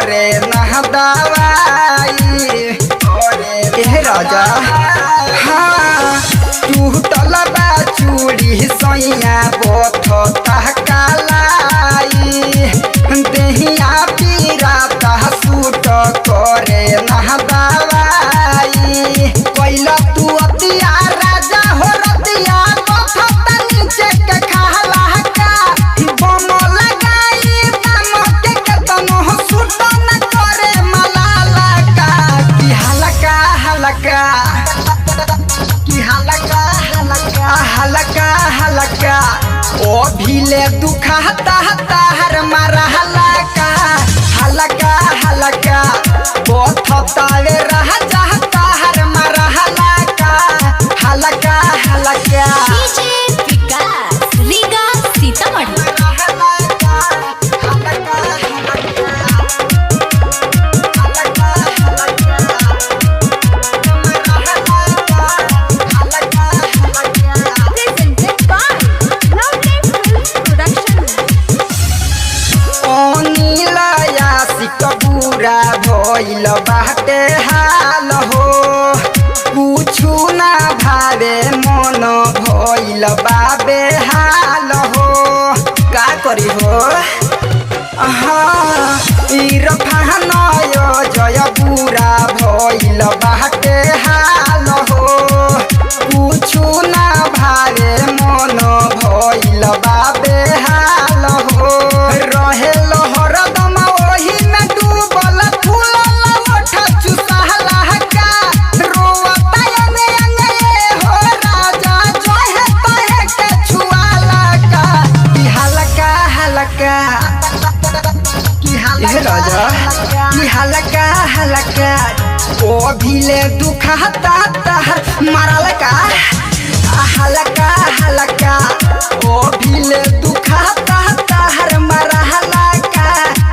करे ना दवाई ए राजा। हाँ टूटल बा चूड़ी सैया बथता कालाई देहिया पीराता सूट करे ना दवाई कैला तू अतिया राजा हो रतिया बथता नीचे के खाला का बम लगाई बम के कतनो सूट न करे मलाला का की हलका हलका की हलका हलका हलका हलका ओ भीले दुखाता ताहर मारा हलका हलका हलका बथतावे रह जाता हर मारा हलका हलका हलका DJ Vikas Riga Sitamarhi. Presented by Loudness Films Production। अनिलया सिकबूरा भइल बाटे हाल हो कुछु ना भावे मन भइल बाबे हाल हो का करी हो। हाँ इरफान जय पूरा भइल बाटे हाल हो कुछु ना भावे मन भइल बाबे हाल हो रहे हरदम ओही में डूबल फूलल ओठ चुसहला का रोवता अंगे अंगे हो राजा जोहे तहे के छुआला का की हलका हलका की हलका की हलका हलका ओ भीले दुखाता तहर मारल का हलका हलका ओ भीले दुखाता तहर मारा हलका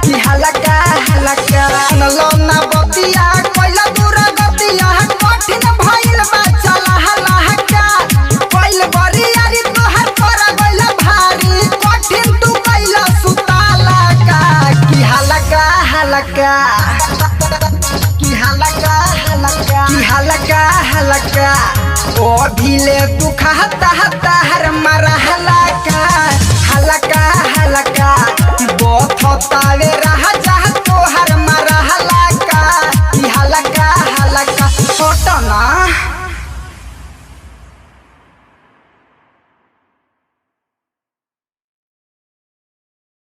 की हलका हलका नलो ना बतिया कोइला दूर गतिया कठिन भइल बा चला हलका कोइल बरियारी तोहर कर गइल भारी कठिन तू कइला सुताला का की हलका हलका की हलका हलका की हलका हलका ओ भीले दुखाता ताहर मारा हलका हलका हलका बथतावे रह